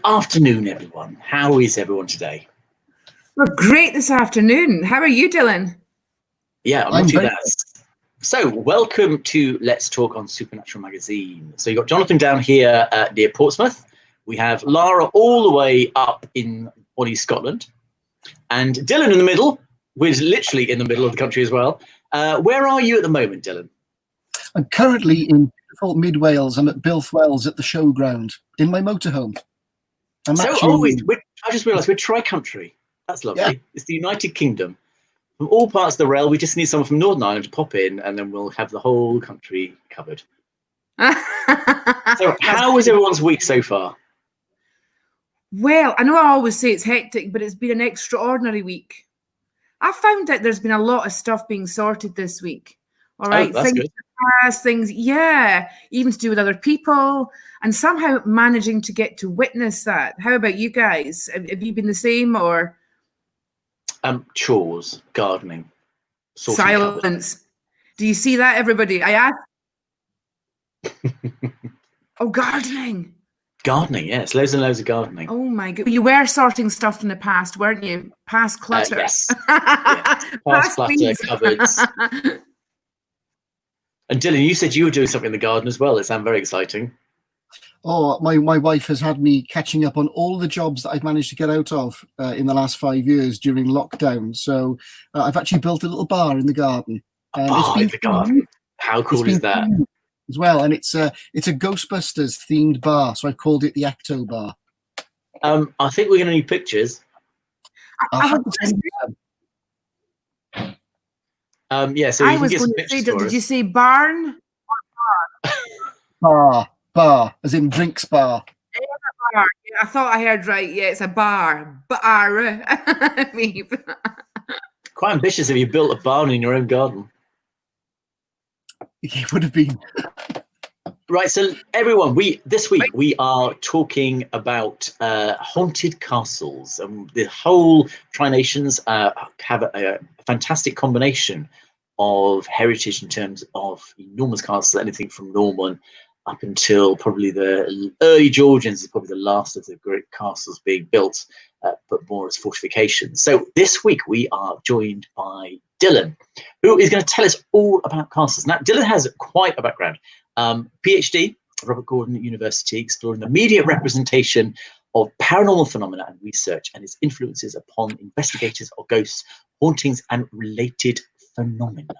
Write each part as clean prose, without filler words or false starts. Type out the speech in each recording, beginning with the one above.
afternoon, everyone. How is everyone today? We're great this afternoon. How are you, Dylan? Yeah, I'm not too bad. So, welcome to Let's Talk on Supernatural Magazine. So, you've got Jonathan down here near Portsmouth. We have Lara all the way up in Bonnie, Scotland. And Dylan in the middle, who is literally in the middle of the country as well. Where are you at the moment, Dylan? I'm currently in beautiful mid Wales. I'm at Bilthwells at the showground in my motorhome. I just realised we're tri-country. That's lovely. Yeah. It's the United Kingdom. From all parts of the realm, we just need someone from Northern Ireland to pop in, and then we'll have the whole country covered. So, how was everyone's week so far? Well, I know I always say it's hectic, but it's been an extraordinary week. I found that there's been a lot of stuff being sorted this week. All right, that's good. Things, yeah, even to do with other people, and somehow managing to get to witness that. How about you guys? Have you been the same, or? Chores, gardening, silence. Do you see that, everybody? I asked. Oh, gardening. Gardening, yes, loads and loads of gardening. Oh my God, you were sorting stuff in the past, weren't you? Past clutter. Yes. Past clutter, cupboards. And Dylan, you said you were doing something in the garden as well. It sounds very exciting. Oh, my wife has had me catching up on all the jobs that I've managed to get out of in the last 5 years during lockdown. So I've actually built a little bar in the garden. In the garden. How cool is that? As well, and it's a Ghostbusters themed bar, so I called it the Ecto Bar. I think we're going to need pictures. Yeah, so I was going to say, did you say barn? Bar, as in drinks bar. Yeah, I thought I heard right. Yeah, it's a bar. Bar. Quite ambitious if you built a barn in your own garden. It would have been. Right, so everyone, this week we are talking about haunted castles, and the whole Tri-Nations have a fantastic combination of heritage in terms of enormous castles, anything from Norman up until probably the early Georgians is probably the last of the great castles being built, but more as fortifications. So this week we are joined by Dylan, who is going to tell us all about castles. Now, Dylan has quite a background. PhD, Robert Gordon University, exploring the media representation of paranormal phenomena and research and its influences upon investigators of ghosts, hauntings, and related phenomena.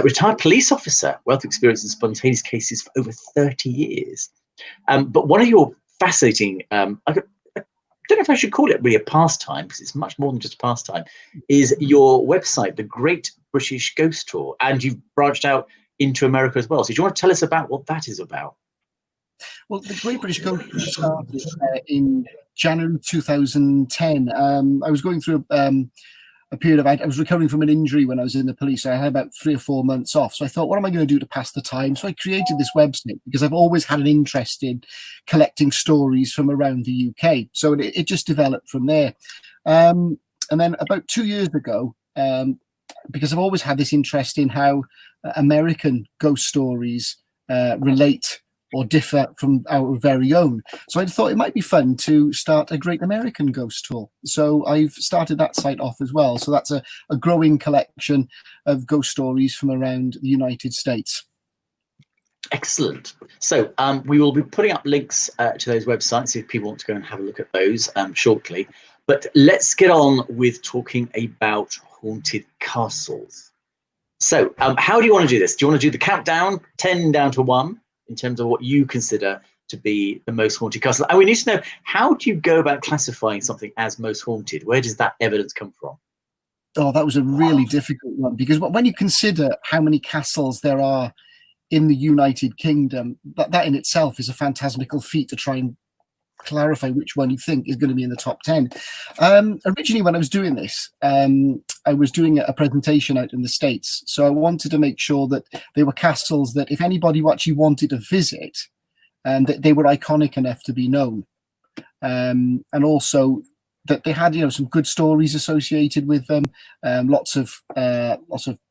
Retired police officer, wealth of experience in spontaneous cases for over 30 years. But one of your fascinating, I don't know if I should call it really a pastime, because it's much more than just a pastime, is your website, The Great British Ghost Tour, and you've branched out into America as well. So do you want to tell us about what that is about? Well, the Great British Ghost Tour started in January 2010. I was going through a period of, I was recovering from an injury when I was in the police. I had about 3 or 4 months off. So I thought, what am I going to do to pass the time? So I created this website because I've always had an interest in collecting stories from around the UK. So it just developed from there. And then about 2 years ago, because I've always had this interest in how American ghost stories relate or differ from our very own. So I thought it might be fun to start a Great American Ghost Tour. So I've started that site off as well. So that's a growing collection of ghost stories from around the United States. Excellent. So we will be putting up links to those websites if people want to go and have a look at those shortly. But let's get on with talking about haunted castles. So how do you want to do this? Do you want to do the countdown, 10 down to 1, in terms of what you consider to be the most haunted castle? And we need to know, how do you go about classifying something as most haunted? Where does that evidence come from? Oh, that was a really difficult one, because when you consider how many castles there are in the United Kingdom, that in itself is a phantasmical feat to try and clarify which one you think is going to be in the top 10. Originally, when I was doing this, I was doing a presentation out in the States. So I wanted to make sure that they were castles that if anybody actually wanted to visit, that they were iconic enough to be known. And also that they had, some good stories associated with them, lots of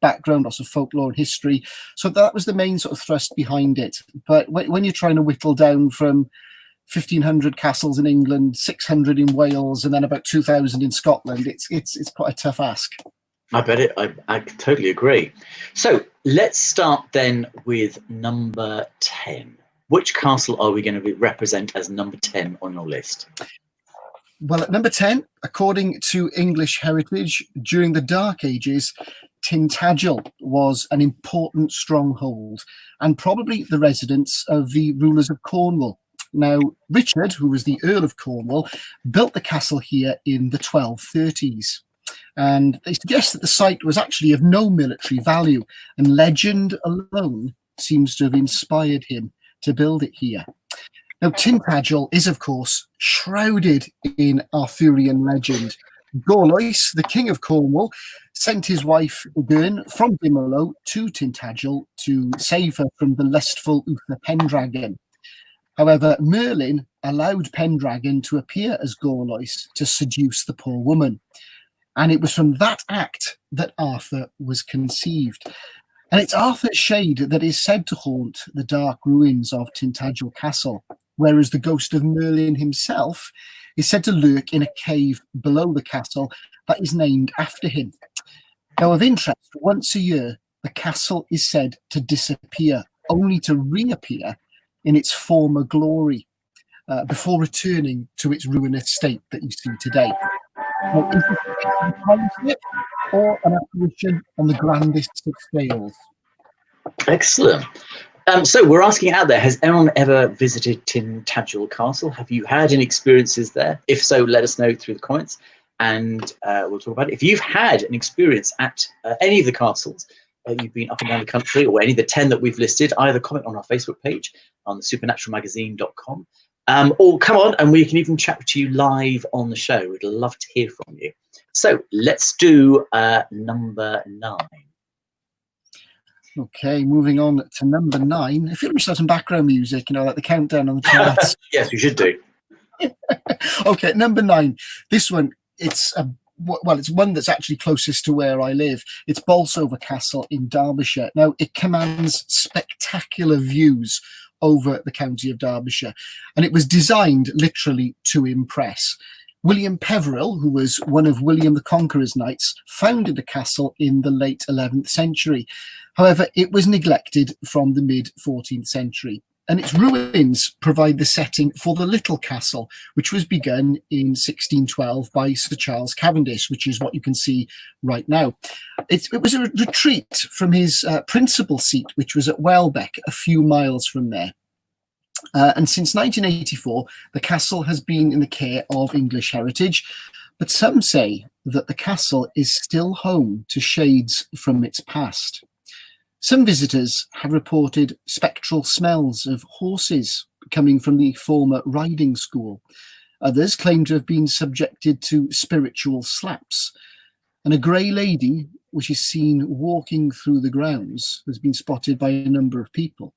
background, lots of folklore and history. So that was the main sort of thrust behind it. But when you're trying to whittle down from 1,500 castles in England, 600 in Wales, and then about 2,000 in Scotland. It's quite a tough ask. I bet it. I totally agree. So let's start then with number 10. Which castle are we going to represent as number 10 on your list? Well, at number 10, according to English heritage, during the Dark Ages, Tintagel was an important stronghold and probably the residence of the rulers of Cornwall. Now, Richard, who was the Earl of Cornwall, built the castle here in the 1230s. And they suggest that the site was actually of no military value, and legend alone seems to have inspired him to build it here. Now, Tintagel is, of course, shrouded in Arthurian legend. Gorlois, the king of Cornwall, sent his wife Gurn from Gimmerlow to Tintagel to save her from the lustful Uther Pendragon. However, Merlin allowed Pendragon to appear as Gorlois to seduce the poor woman. And it was from that act that Arthur was conceived. And it's Arthur's shade that is said to haunt the dark ruins of Tintagel Castle, whereas the ghost of Merlin himself is said to lurk in a cave below the castle that is named after him. Now, of interest, once a year, the castle is said to disappear, only to reappear in its former glory, before returning to its ruinous state that you see today. Now, is this a time slip or an apparition on the grandest of scales? Excellent. So we're asking out there, has anyone ever visited Tintagel Castle? Have you had any experiences there? If so, let us know through the comments and we'll talk about it. If you've had an experience at any of the castles, you've been up and down the country, or any of the 10 that we've listed, either comment on our Facebook page on the supernaturalmagazine.com, or come on and we can even chat to you live on the show. We'd love to hear from you. So let's do number 9. Okay, moving on to number 9. I feel we should have some background music, like the countdown on the charts. Yes, we should do. Okay, number 9. This one, it's one that's actually closest to where I live. It's Bolsova Castle in Derbyshire. Now, it commands spectacular views over the county of Derbyshire, and it was designed literally to impress. William Peveril, who was one of William the Conqueror's knights, founded the castle in the late 11th century. However, it was neglected from the mid-14th century, and its ruins provide the setting for the Little Castle, which was begun in 1612 by Sir Charles Cavendish, which is what you can see right now. It was a retreat from his principal seat, which was at Welbeck, a few miles from there. And since 1984, the castle has been in the care of English Heritage, but some say that the castle is still home to shades from its past. Some visitors have reported spectral smells of horses coming from the former riding school. Others claim to have been subjected to spiritual slaps. And a grey lady, which is seen walking through the grounds, has been spotted by a number of people.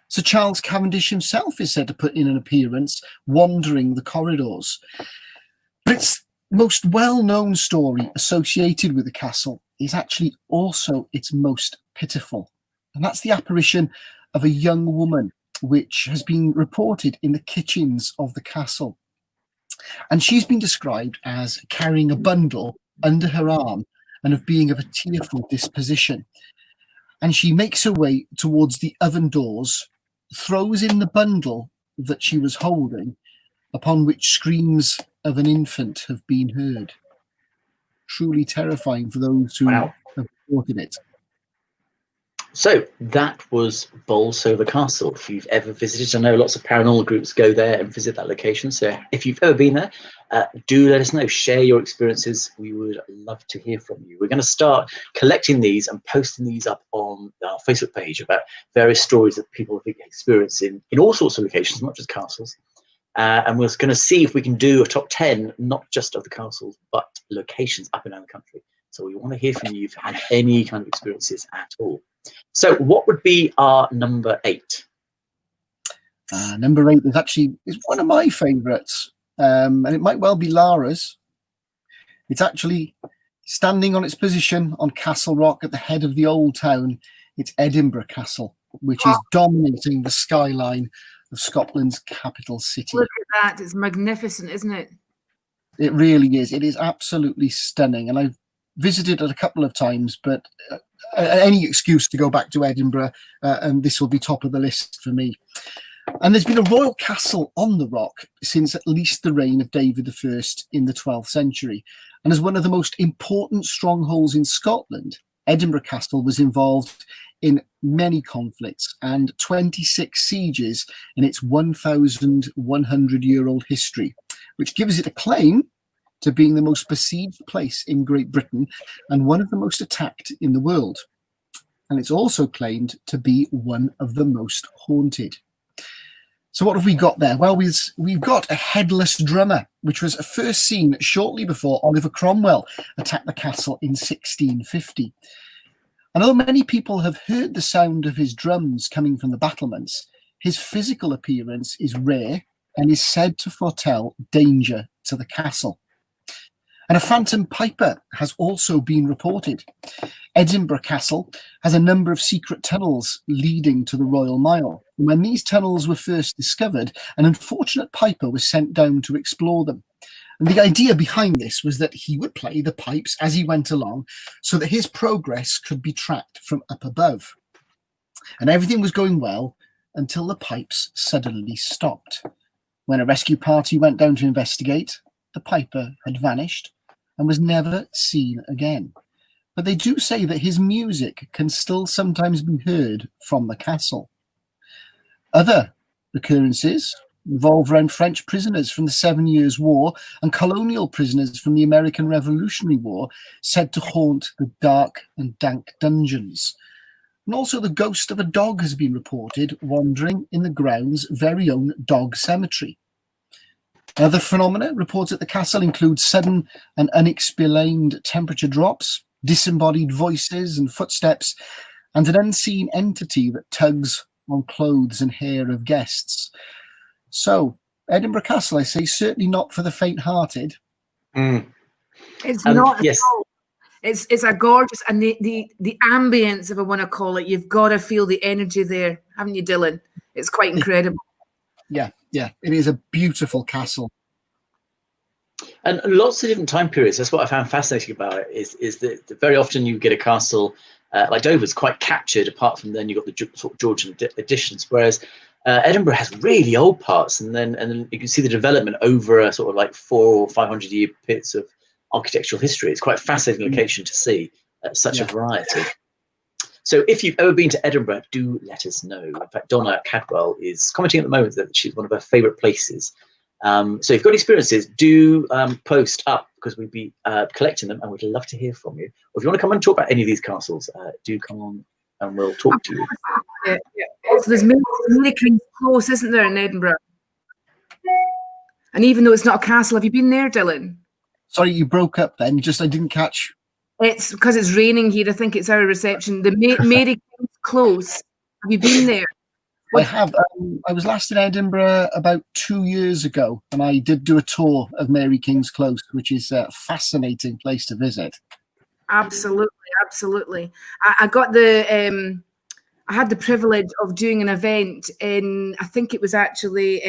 Sir Charles Cavendish himself is said to put in an appearance wandering the corridors. But its most well-known story associated with the castle is actually also its most pitiful. And that's the apparition of a young woman, which has been reported in the kitchens of the castle. And she's been described as carrying a bundle under her arm and of being of a tearful disposition. And she makes her way towards the oven doors, throws in the bundle that she was holding, upon which screams of an infant have been heard. Truly terrifying for those who have reported it. So that was Bolsova Castle. If you've ever visited, I know lots of paranormal groups go there and visit that location. So if you've ever been there, do let us know. Share your experiences. We would love to hear from you. We're going to start collecting these and posting these up on our Facebook page about various stories that people have experienced in all sorts of locations, not just castles. And we're going to see if we can do a top 10, not just of the castles, but locations up and down the country. So we want to hear from you if you've had any kind of experiences at all. So what would be our number 8? Number 8 is one of my favourites, and it might well be Lara's. It's actually standing on its position on Castle Rock at the head of the old town. It's Edinburgh Castle, which is dominating the skyline of Scotland's capital city. Look at that. It's magnificent, isn't it? It really is. It is absolutely stunning. And I've visited it a couple of times, but any excuse to go back to Edinburgh, and this will be top of the list for me. And there's been a royal castle on the rock since at least the reign of David I in the 12th century. And as one of the most important strongholds in Scotland, Edinburgh Castle was involved in many conflicts and 26 sieges in its 1,100-year-old history, which gives it a claim to being the most besieged place in Great Britain and one of the most attacked in the world. And it's also claimed to be one of the most haunted. So what have we got there? Well, we've got a headless drummer, which was first seen shortly before Oliver Cromwell attacked the castle in 1650. And although many people have heard the sound of his drums coming from the battlements, his physical appearance is rare and is said to foretell danger to the castle. And a phantom piper has also been reported. Edinburgh Castle has a number of secret tunnels leading to the Royal Mile. And when these tunnels were first discovered, an unfortunate piper was sent down to explore them. And the idea behind this was that he would play the pipes as he went along so that his progress could be tracked from up above. And everything was going well until the pipes suddenly stopped. When a rescue party went down to investigate, the piper had vanished and was never seen again. But they do say that his music can still sometimes be heard from the castle. Other occurrences revolve around French prisoners from the 7 Years' War and colonial prisoners from the American Revolutionary War said to haunt the dark and dank dungeons. And also the ghost of a dog has been reported wandering in the ground's very own dog cemetery. Other phenomena reported at the castle include sudden and unexplained temperature drops, disembodied voices and footsteps, and an unseen entity that tugs on clothes and hair of guests. So, Edinburgh Castle, I say, certainly not for the faint-hearted. It's not yes. at all. It's a gorgeous, and the ambience, if I want to call it, you've got to feel the energy there, haven't you, Dylan? It's quite incredible. Yeah, it is a beautiful castle. And lots of different time periods. That's what I found fascinating about it, is that very often you get a castle like Dover's quite captured, apart from then you've got the sort of Georgian additions, whereas Edinburgh has really old parts, and then you can see the development over a sort of like 400 or 500 year bits of architectural history. It's quite a fascinating location to see such a variety. So if you've ever been to Edinburgh, do let us know. In fact, Donna Cadwell is commenting at the moment that she's one of her favourite places. So if you've got experiences, do post up, because we'd be collecting them and we'd love to hear from you. Or if you want to come and talk about any of these castles, do come on and we'll talk to you. So there's Mary King's Close, isn't there, in Edinburgh? And even though it's not a castle, have you been there, Dylan? Sorry, you broke up then. I didn't catch. It's because it's raining here. I think it's our reception. The Mary King's Close. Have you been there? I have. I was last in Edinburgh about 2 years ago, and I did do a tour of Mary King's Close, which is a fascinating place to visit. Absolutely. I got the. I had the privilege of doing an event in. I think it was actually.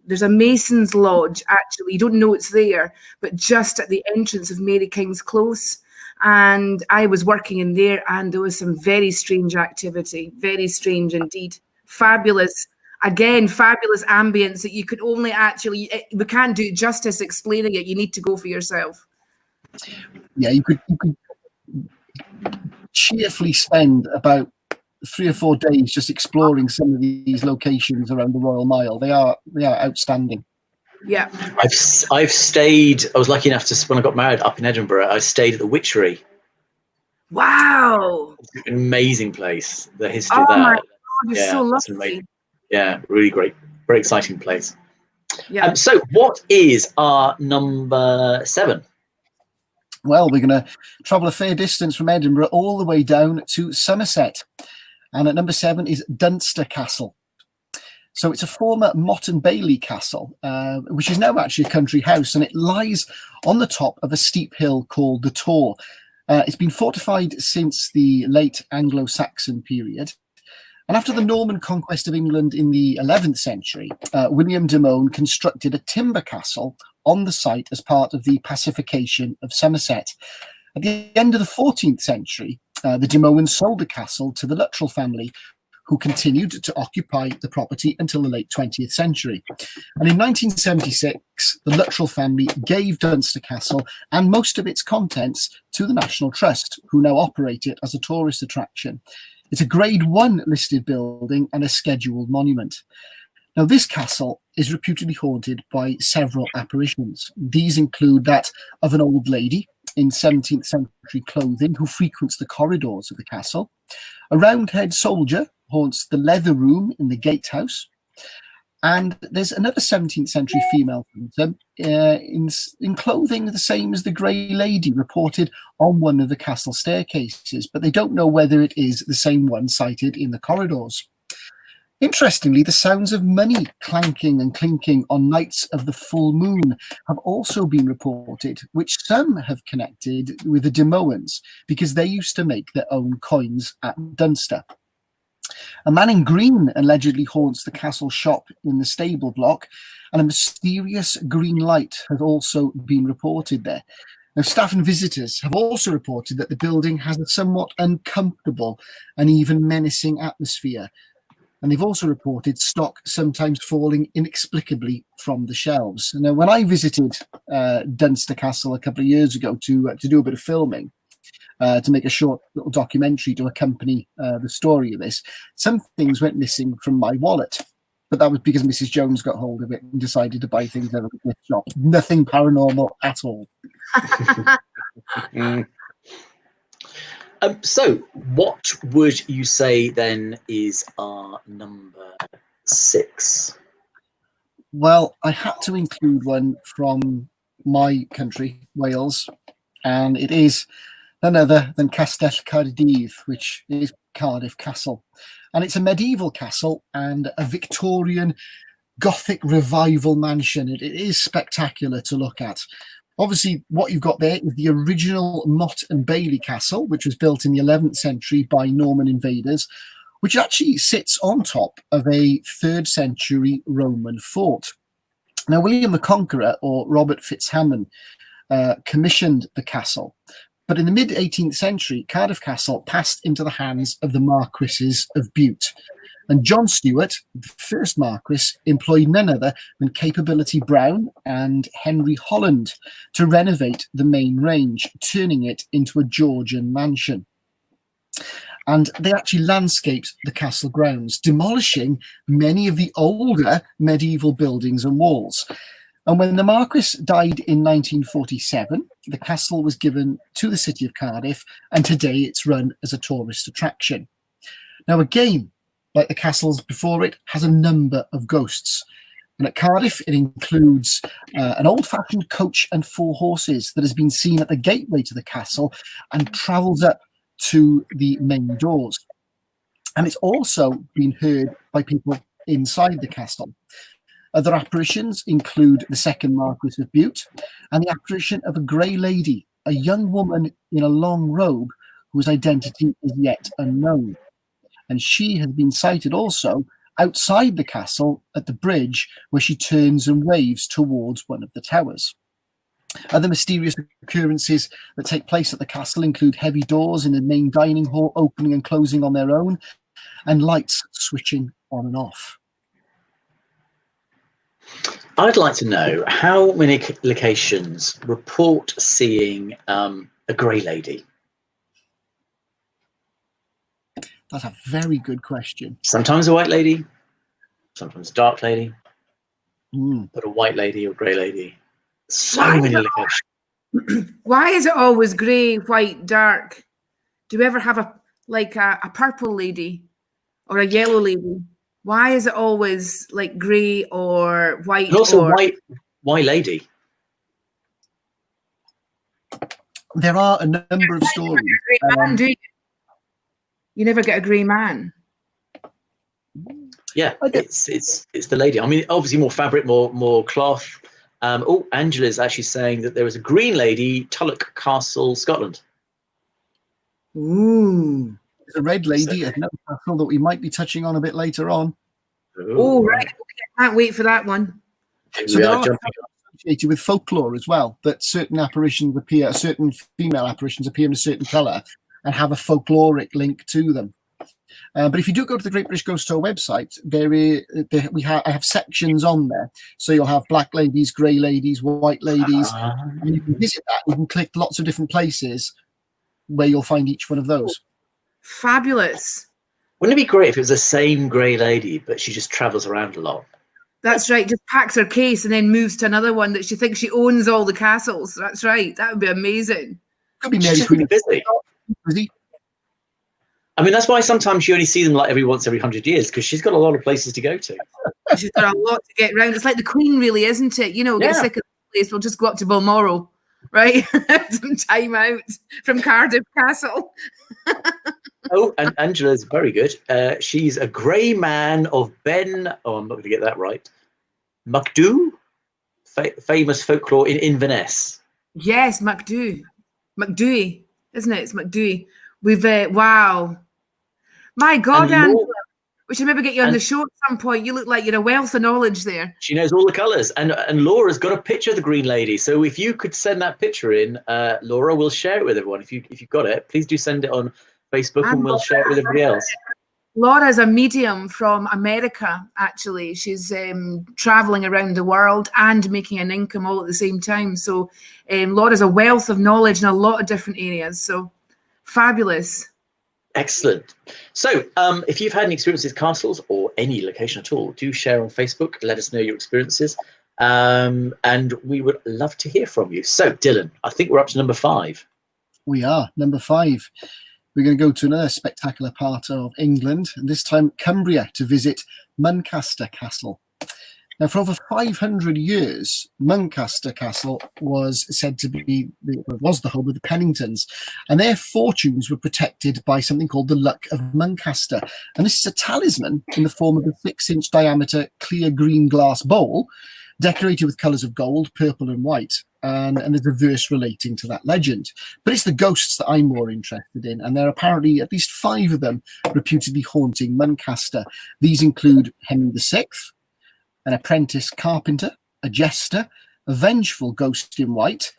There's a Mason's Lodge. Actually, you don't know it's there, but just at the entrance of Mary King's Close. And I was working in there, and there was some very strange activity. Very strange indeed. Fabulous ambience that you could only we can't do justice explaining it. You need to go for yourself. Yeah, you could cheerfully spend about 3 or 4 days just exploring some of these locations around the Royal Mile. They are outstanding. Yeah, I've stayed. I was lucky enough to, when I got married up in Edinburgh, I stayed at the Witchery. Wow, it's an amazing place. The history of that. You're so lucky. Yeah, really great, very exciting place. Yeah. So what is our number 7? Well, we're going to travel a fair distance from Edinburgh all the way down to Somerset. And at number 7 is Dunster Castle. So it's a former Motte and Bailey castle, which is now actually a country house, and it lies on the top of a steep hill called the Tor. It's been fortified since the late Anglo-Saxon period. And after the Norman conquest of England in the 11th century, William de Mohun constructed a timber castle on the site as part of the pacification of Somerset. At the end of the 14th century, the de Mohun sold the castle to the Luttrell family, who continued to occupy the property until the late 20th century. And in 1976, the Luttrell family gave Dunster Castle and most of its contents to the National Trust, who now operate it as a tourist attraction. It's a Grade 1 listed building and a scheduled monument. Now, this castle is reputedly haunted by several apparitions. These include that of an old lady in 17th century clothing who frequents the corridors of the castle. A roundhead soldier haunts the leather room in the gatehouse. And there's another 17th century female phantom in clothing the same as the Grey Lady reported on one of the castle staircases, but they don't know whether it is the same one cited in the corridors. Interestingly, the sounds of money clanking and clinking on nights of the full moon have also been reported, which some have connected with the de Mohun's because they used to make their own coins at Dunster. A man in green allegedly haunts the castle shop in the stable block, and a mysterious green light has also been reported there. Now, staff and visitors have also reported that the building has a somewhat uncomfortable and even menacing atmosphere. And they've also reported stock sometimes falling inexplicably from the shelves. Now, when I visited Dunster Castle a couple of years ago to do a bit of filming, to make a short little documentary to accompany the story of this, some things went missing from my wallet. But that was because Mrs. Jones got hold of it and decided to buy things out of the gift shop. Nothing paranormal at all. So, what would you say then is our number 6? Well, I had to include one from my country, Wales, and it is none other than Castell Cardiff, which is Cardiff Castle. And it's a medieval castle and a Victorian Gothic revival mansion. It is spectacular to look at. Obviously, what you've got there is the original Mott and Bailey Castle, which was built in the 11th century by Norman invaders, which actually sits on top of a 3rd century Roman fort. Now, William the Conqueror, or Robert Fitzhamon, commissioned the castle. But in the mid-18th century, Cardiff Castle passed into the hands of the Marquises of Bute. And John Stewart, the first Marquis, employed none other than Capability Brown and Henry Holland to renovate the main range, turning it into a Georgian mansion. And they actually landscaped the castle grounds, demolishing many of the older medieval buildings and walls. And when the Marquis died in 1947, the castle was given to the city of Cardiff, and today it's run as a tourist attraction. Now, again, like the castles before it, has a number of ghosts. And at Cardiff, it includes an old-fashioned coach and 4 horses that has been seen at the gateway to the castle and travels up to the main doors. And it's also been heard by people inside the castle. Other apparitions include the second Marquis of Bute and the apparition of a grey lady, a young woman in a long robe whose identity is yet unknown. And she has been sighted also outside the castle at the bridge where she turns and waves towards one of the towers. Other mysterious occurrences that take place at the castle include heavy doors in the main dining hall opening and closing on their own, and lights switching on and off. I'd like to know how many locations report seeing a grey lady. That's a very good question. Sometimes a white lady, sometimes a dark lady, but a white lady or grey lady. So many locations. Why is it always grey, white, dark? Do we ever have a purple lady or a yellow lady? Why is it always like grey or white? And also white lady. There are a number of stories. You never get a grey man. Yeah, it's the lady. I mean, obviously more fabric, more cloth. Angela's actually saying that there is a green lady, Tulloch Castle, Scotland. Ooh. There's a red lady at another castle that we might be touching on a bit later on. Oh, right. Okay, I can't wait for that one. So there are associated with folklore as well, that certain apparitions appear, certain female apparitions appear in a certain colour and have a folkloric link to them. But if you do go to the Great British Ghost Tour website, I have sections on there. So you'll have black ladies, grey ladies, white ladies. And you can visit that. You can click lots of different places where you'll find each one of those. Fabulous. Wouldn't it be great if it was the same grey lady, but she just travels around a lot? That's right. Just packs her case and then moves to another one that she thinks she owns all the castles. That's right. That would be amazing. Could be Mary Queen. Busy. I mean, that's why sometimes you only see them like every 100 years, because she's got a lot of places to go to. She's got a lot to get round. It's like the Queen, really, isn't it? You know, get sick of the place, we'll just go up to Balmoral, right? Some time out from Cardiff Castle. Oh, and Angela's very good. She's a grey man of Ben. Oh, I'm not going to get that right. Macdhu, famous folklore in Inverness. Yes, Macdhu. Macdhu, isn't it? It's Macdhu. We've wow. My God, Angela, we should maybe get you on the show at some point. You look like you're a wealth of knowledge there. She knows all the colours, and Laura's got a picture of the Green Lady. So if you could send that picture in, Laura, we'll share it with everyone. If you've got it, please do send it on Facebook, and we'll share it with everybody else. Laura's a medium from America, actually. She's traveling around the world and making an income all at the same time. So Laura's a wealth of knowledge in a lot of different areas. So fabulous. Excellent. So if you've had any experiences with castles or any location at all, do share on Facebook. Let us know your experiences. And we would love to hear from you. So, Dylan, I think we're up to number 5. We are, number 5. We're going to go to another spectacular part of England, and this time Cumbria, to visit Muncaster Castle. Now, for over 500 years, Muncaster Castle was said to be the home of the Penningtons, and their fortunes were protected by something called the Luck of Muncaster. And this is a talisman in the form of a 6-inch diameter clear green glass bowl, decorated with colours of gold, purple and white. And there's a verse relating to that legend. But it's the ghosts that I'm more interested in, and there are apparently at least 5 of them reputedly haunting Muncaster. These include Henry VI, an apprentice carpenter, a jester, a vengeful ghost in white,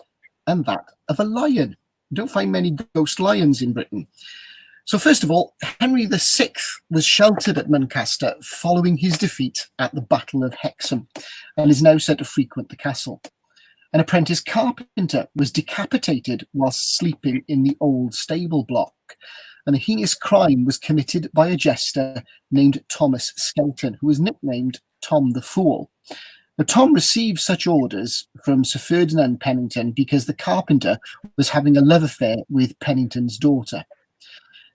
and that of a lion. You don't find many ghost lions in Britain. So first of all, Henry VI was sheltered at Muncaster following his defeat at the Battle of Hexham, and is now said to frequent the castle. An apprentice carpenter was decapitated whilst sleeping in the old stable block, and a heinous crime was committed by a jester named Thomas Skelton, who was nicknamed Tom the Fool. Now, Tom received such orders from Sir Ferdinand Pennington because the carpenter was having a love affair with Pennington's daughter.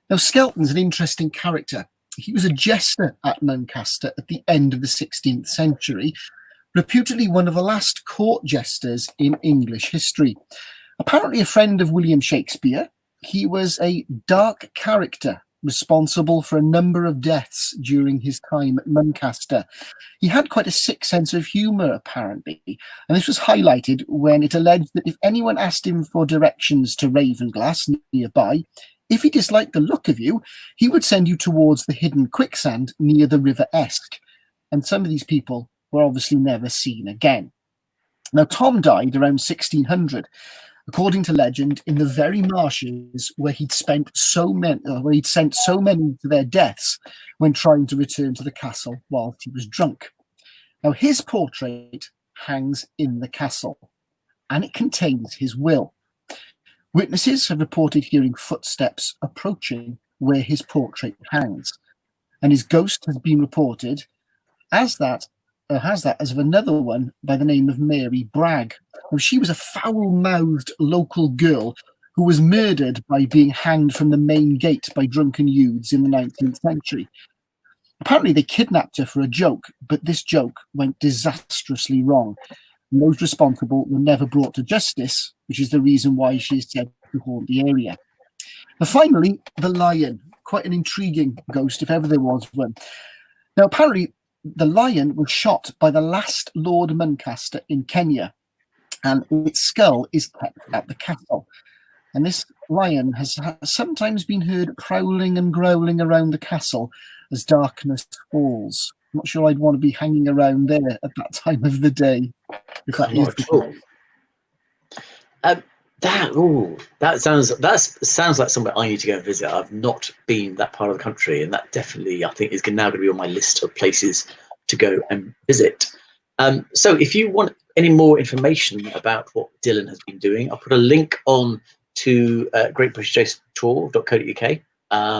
Now, Skelton's an interesting character. He was a jester at Muncaster at the end of the 16th century, reputedly one of the last court jesters in English history. Apparently a friend of William Shakespeare, he was a dark character responsible for a number of deaths during his time at Muncaster. He had quite a sick sense of humour, apparently, and this was highlighted when it alleged that if anyone asked him for directions to Ravenglass nearby, if he disliked the look of you, he would send you towards the hidden quicksand near the River Esk. And some of these people were obviously never seen again. Now, Tom died around 1600, according to legend, in the very marshes where he'd sent so many to their deaths when trying to return to the castle whilst he was drunk. Now, his portrait hangs in the castle, and it contains his will. Witnesses have reported hearing footsteps approaching where his portrait hangs, and his ghost has been reported as of another one by the name of Mary Bragg. Now, she was a foul-mouthed local girl who was murdered by being hanged from the main gate by drunken youths in the 19th century. Apparently they kidnapped her for a joke, but this joke went disastrously wrong. And those responsible were never brought to justice, which is the reason why she is said to haunt the area. But finally, the lion, quite an intriguing ghost if ever there was one. Now, apparently, the lion was shot by the last Lord Muncaster in Kenya, and its skull is kept at the castle. And this lion has sometimes been heard prowling and growling around the castle as darkness falls. I'm not sure I'd want to be hanging around there at that time of the day. If that is the case. That sounds like somewhere I need to go and visit. I've not been that part of the country, and that definitely, I think, is now going to be on my list of places to go and visit. So if you want any more information about what Dylan has been doing, I'll put a link on to greatbritishtour.co.uk.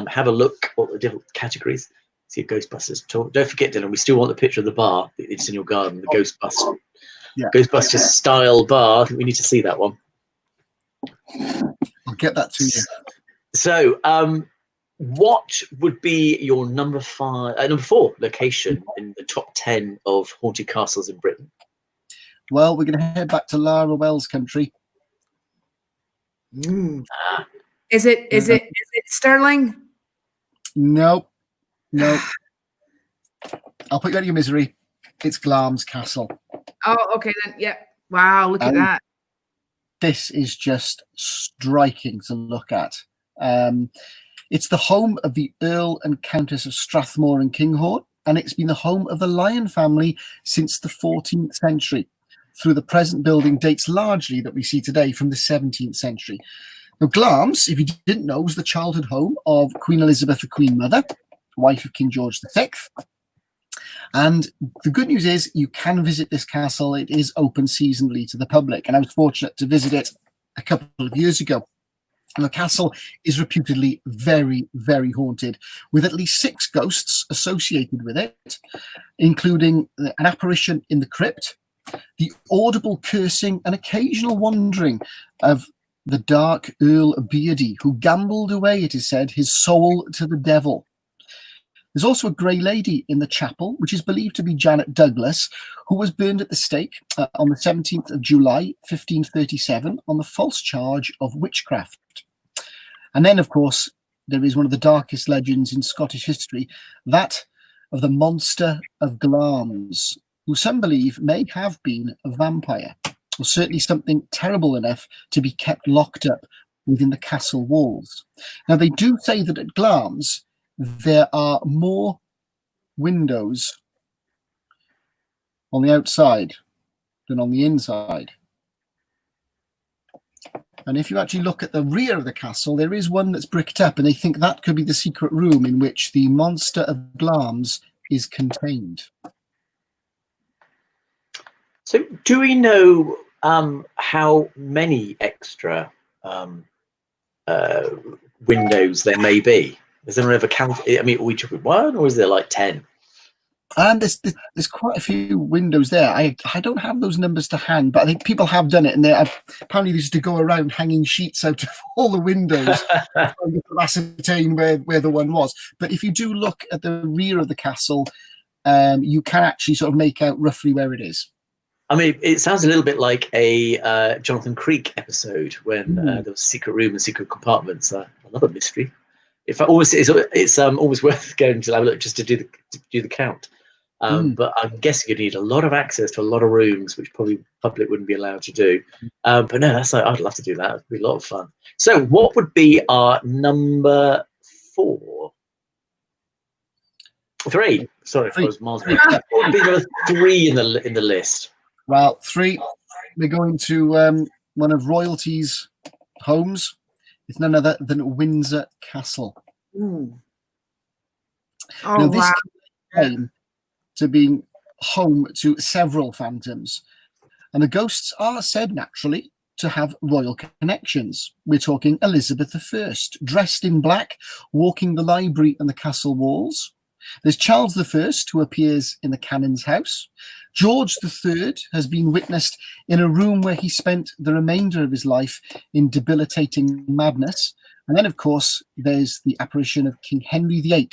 Have a look at the different categories. See a Ghostbusters tour. Don't forget, Dylan, we still want the picture of the bar. It's in your garden, the Ghostbusters style bar. I think we need to see that one. I'll get that to you. So, what would be your number 4 location in the top 10 of haunted castles in Britain? Well, we're going to head back to Lara Wells country. Is it Stirling? No. I'll put you out of your misery. It's Glamis Castle. Oh, okay then. Yeah. Wow, look at that. This is just striking to look at. It's the home of the Earl and Countess of Strathmore and Kinghorn, and it's been the home of the Lion family since the 14th century. Through the present building dates largely that we see today from the 17th century. Now, Glamis, if you didn't know, was the childhood home of Queen Elizabeth, the Queen Mother, wife of King George VI. And the good news is you can visit this castle. It is open seasonally to the public. And I was fortunate to visit it a couple of years ago. And the castle is reputedly very, very haunted, with at least 6 ghosts associated with it, including an apparition in the crypt, the audible cursing and occasional wandering of the dark Earl Beardy, who gambled away, it is said, his soul to the devil. There's also a grey lady in the chapel, which is believed to be Janet Douglas, who was burned at the stake on the 17th of July, 1537, on the false charge of witchcraft. And then, of course, there is one of the darkest legends in Scottish history, that of the monster of Glamis, who some believe may have been a vampire, or certainly something terrible enough to be kept locked up within the castle walls. Now, they do say that at Glamis, there are more windows on the outside than on the inside. And if you actually look at the rear of the castle, there is one that's bricked up, and they think that could be the secret room in which the monster of Glamis is contained. So do we know how many extra windows there may be? Has anyone ever counted? I mean, are we talking 1, or is there like 10? And there's quite a few windows there. I don't have those numbers to hand, but I think people have done it, and apparently they used to go around hanging sheets out of all the windows to ascertain where the one was. But if you do look at the rear of the castle, you can actually sort of make out roughly where it is. I mean, it sounds a little bit like a Jonathan Creek episode when there was secret room and secret compartments. Another mystery. It's always worth going to have a look just to do the count. But I'm guessing you need a lot of access to a lot of rooms, which probably public wouldn't be allowed to do. But no, I'd love to do that. It'd be a lot of fun. So, what would be our number 4? 3. Sorry, I was miles away. What would be number 3 in the list? Well, 3. We're going to one of royalty's homes. It's none other than Windsor Castle. Oh, now, this came to being home to several phantoms, and the ghosts are said naturally to have royal connections. We're talking Elizabeth I, dressed in black, walking the library and the castle walls. There's Charles I, who appears in the Canon's house. George III has been witnessed in a room where he spent the remainder of his life in debilitating madness. And then, of course, there's the apparition of King Henry VIII.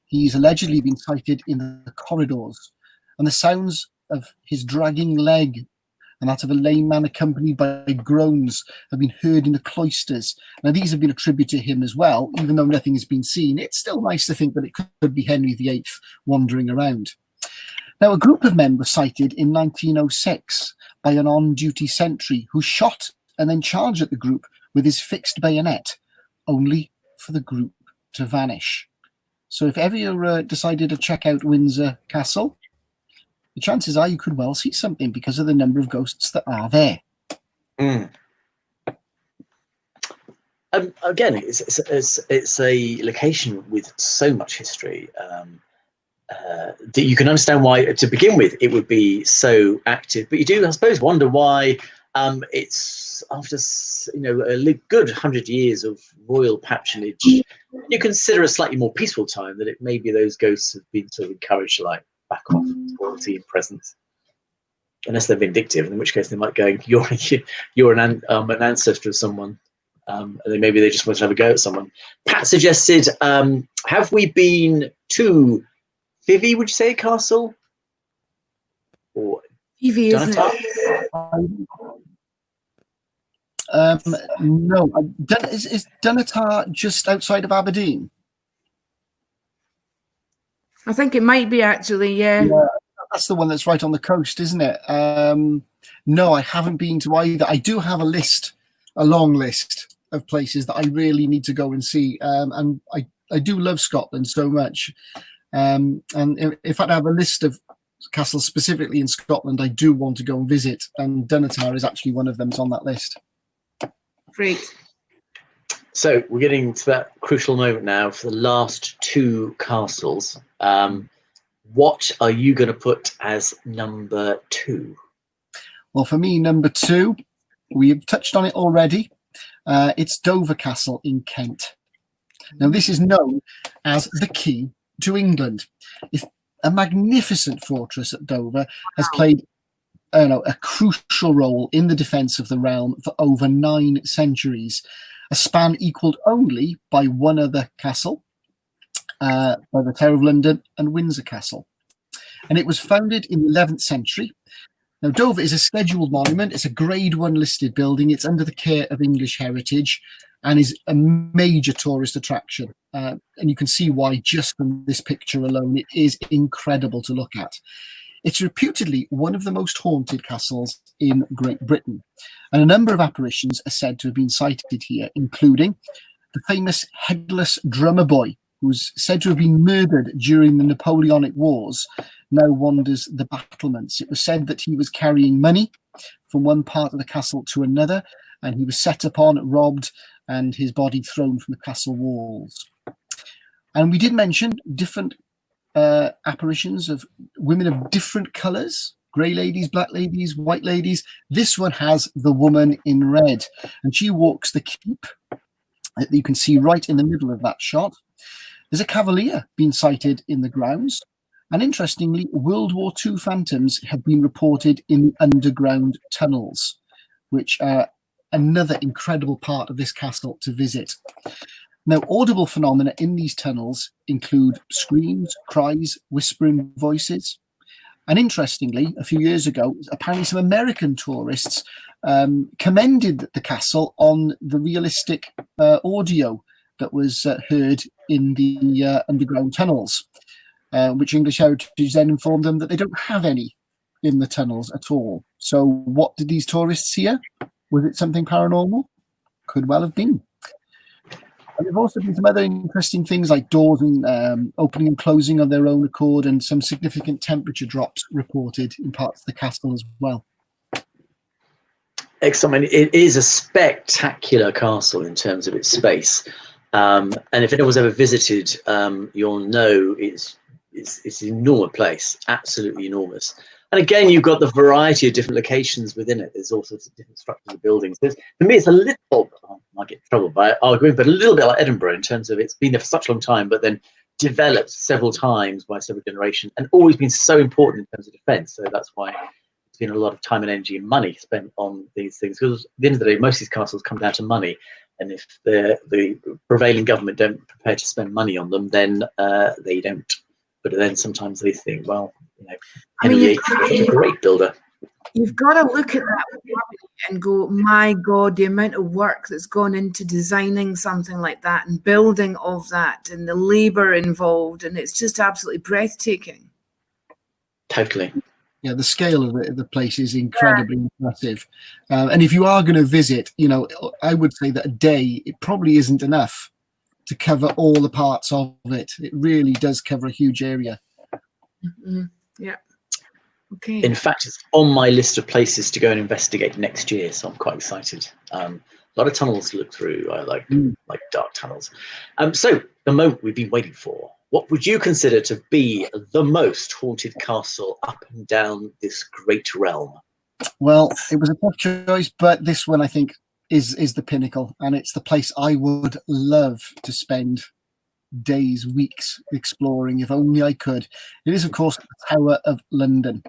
He's allegedly been sighted in the corridors. And the sounds of his dragging leg and that of a lame man accompanied by groans have been heard in the cloisters. Now, these have been attributed to him as well, even though nothing has been seen. It's still nice to think that it could be Henry VIII wandering around. Now, a group of men were sighted in 1906 by an on-duty sentry who shot and then charged at the group with his fixed bayonet, only for the group to vanish. So if ever you decided to check out Windsor Castle, the chances are you could well see something because of the number of ghosts that are there. Again, it's a location with so much history that you can understand why, to begin with, it would be so active. But you do, I suppose, wonder why it's after a good 100 years of royal patronage, you consider a slightly more peaceful time that it maybe those ghosts have been sort of encouraged to like back off royalty and presence, unless they're vindictive, in which case they might go, you're an ancestor of someone. And then maybe they just want to have a go at someone. Pat suggested, have we been to Vivi, would you say, Castle? Or Vivi, isn't it? No. Is Dunatar just outside of Aberdeen? I think it might be, actually, yeah. That's the one that's right on the coast, isn't it? No, I haven't been to either. I do have a long list of places that I really need to go and see, and I do love Scotland so much, and if I'd have a list of castles specifically in Scotland I do want to go and visit, and Dunatar is actually one of them. It's on that list. Great. So we're getting to that crucial moment now for the last two castles. What are you going to put as number 2? Well, for me, number 2, we've touched on it already. It's Dover Castle in Kent. Now, this is known as the key to England. It's a magnificent fortress at Dover, has played a crucial role in the defence of the realm for over 9 centuries, a span equalled only by one other castle, by the Tower of London and Windsor Castle. And it was founded in the 11th century. Now, Dover is a scheduled monument. It's a Grade 1 listed building. It's under the care of English Heritage and is a major tourist attraction. And you can see why just from this picture alone. It is incredible to look at. It's reputedly one of the most haunted castles in Great Britain. And a number of apparitions are said to have been sighted here, including the famous headless drummer boy, who's said to have been murdered during the Napoleonic Wars, now wanders the battlements. It was said that he was carrying money from one part of the castle to another, and he was set upon, robbed, and his body thrown from the castle walls. And we did mention different apparitions of women of different colours, grey ladies, black ladies, white ladies. This one has the woman in red, and she walks the keep that you can see right in the middle of that shot. There's a cavalier being sighted in the grounds. And interestingly, World War II phantoms have been reported in underground tunnels, which are another incredible part of this castle to visit. Now, audible phenomena in these tunnels include screams, cries, whispering voices. And interestingly, a few years ago, apparently some American tourists commended the castle on the realistic audio that was heard in the underground tunnels. Which English Heritage then informed them that they don't have any in the tunnels at all. So what did these tourists hear? Was it something paranormal? Could well have been. And there've also been some other interesting things like doors and opening and closing of their own accord, and some significant temperature drops reported in parts of the castle as well. Excellent. I mean, it is a spectacular castle in terms of its space. And if anyone's ever visited, you'll know it's an enormous place, absolutely enormous. And again, you've got the variety of different locations within it. There's all sorts of different structures of buildings. For me, it's a little, I might get in trouble by arguing, but a little bit like Edinburgh in terms of it's been there for such a long time, but then developed several times by several generations, and always been so important in terms of defence. So that's why there's been a lot of time and energy and money spent on these things. Because at the end of the day, most of these castles come down to money. And if the prevailing government don't prepare to spend money on them, then they don't. But then sometimes they think, well, Henry VIII was a great builder. You've got to look at that and go, my God, the amount of work that's gone into designing something like that and building of that and the labour involved. And it's just absolutely breathtaking. Totally. Yeah, the scale of the place is incredibly impressive. And if you are going to visit, you know, I would say that a day, it probably isn't enough to cover all the parts of it. It really does cover a huge area. Mm-hmm. Yeah. Okay. In fact, it's on my list of places to go and investigate next year, so I'm quite excited. A lot of tunnels to look through. I like dark tunnels. So the moment we've been waiting for. What would you consider to be the most haunted castle up and down this great realm? Well, it was a tough choice, but this one I think is the pinnacle, and it's the place I would love to spend days, weeks exploring if only I could. It is, of course, the Tower of London.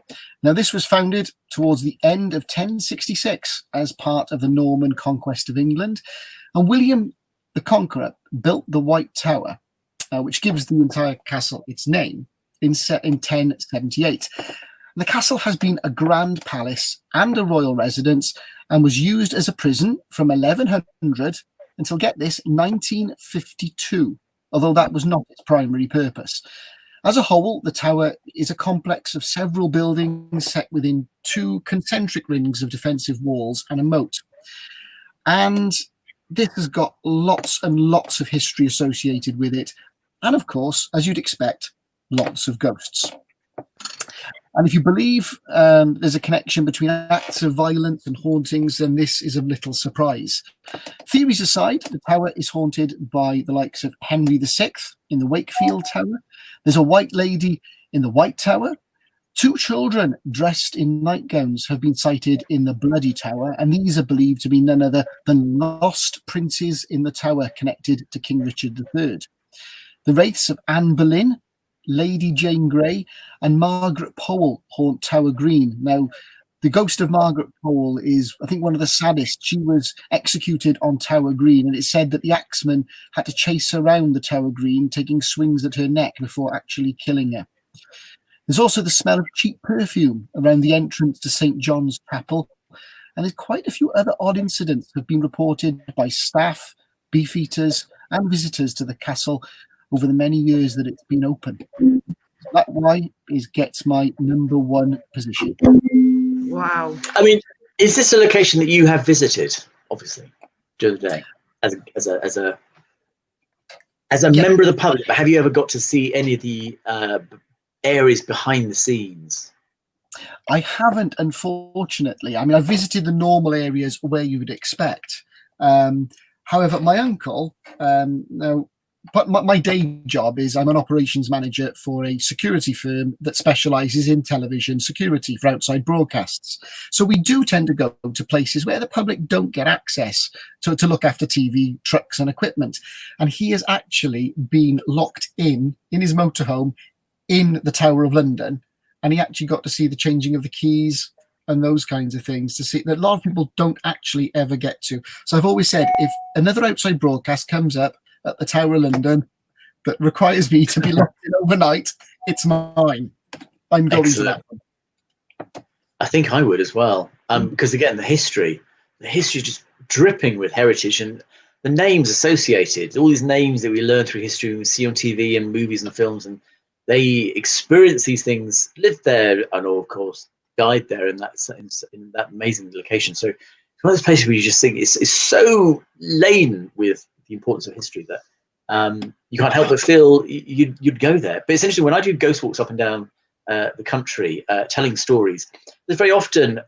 Now, this was founded towards the end of 1066 as part of the Norman conquest of England, and William the Conqueror built the White Tower, which gives the entire castle its name, in 1078. The castle has been a grand palace and a royal residence and was used as a prison from 1100 until, get this, 1952, although that was not its primary purpose. As a whole, the tower is a complex of several buildings set within two concentric rings of defensive walls and a moat. And this has got lots and lots of history associated with it. And of course, as you'd expect, lots of ghosts. And if you believe there's a connection between acts of violence and hauntings, then this is of little surprise. Theories aside, the tower is haunted by the likes of Henry VI in the Wakefield Tower. There's a white lady in the White Tower. Two children dressed in nightgowns have been sighted in the Bloody Tower, and these are believed to be none other than lost princes in the tower connected to King Richard III. The wraiths of Anne Boleyn, Lady Jane Grey, and Margaret Powell haunt Tower Green. Now, the ghost of Margaret Powell is, I think, one of the saddest. She was executed on Tower Green, and it's said that the axeman had to chase her around the Tower Green, taking swings at her neck before actually killing her. There's also the smell of cheap perfume around the entrance to St. John's Chapel, and there's quite a few other odd incidents that have been reported by staff, beefeaters, and visitors to the castle over the many years that it's been open. That's why it gets my #1 position. Wow. I mean, is this a location that you have visited, obviously, during the day, as a member of the public? But have you ever got to see any of the areas behind the scenes? I haven't, unfortunately. I mean, I've visited the normal areas where you would expect. However, my uncle, but my day job is I'm an operations manager for a security firm that specialises in television security for outside broadcasts. So we do tend to go to places where the public don't get access to look after TV, trucks and equipment. And he has actually been locked in his motorhome in the Tower of London. And he actually got to see the changing of the keys and those kinds of things, to see that a lot of people don't actually ever get to. So I've always said, if another outside broadcast comes up at the Tower of London that requires me to be locked in overnight, it's mine. I'm going to that one. I think I would as well, because again, the history is just dripping with heritage, and the names associated, all these names that we learn through history and we see on TV and movies and films, and they experience these things, lived there, and of course died there in that amazing location. So it's one of those places where you just think it's so laden with the importance of history that you can't help but feel you'd go there. But essentially, when I do ghost walks up and down the country, telling stories, there's very often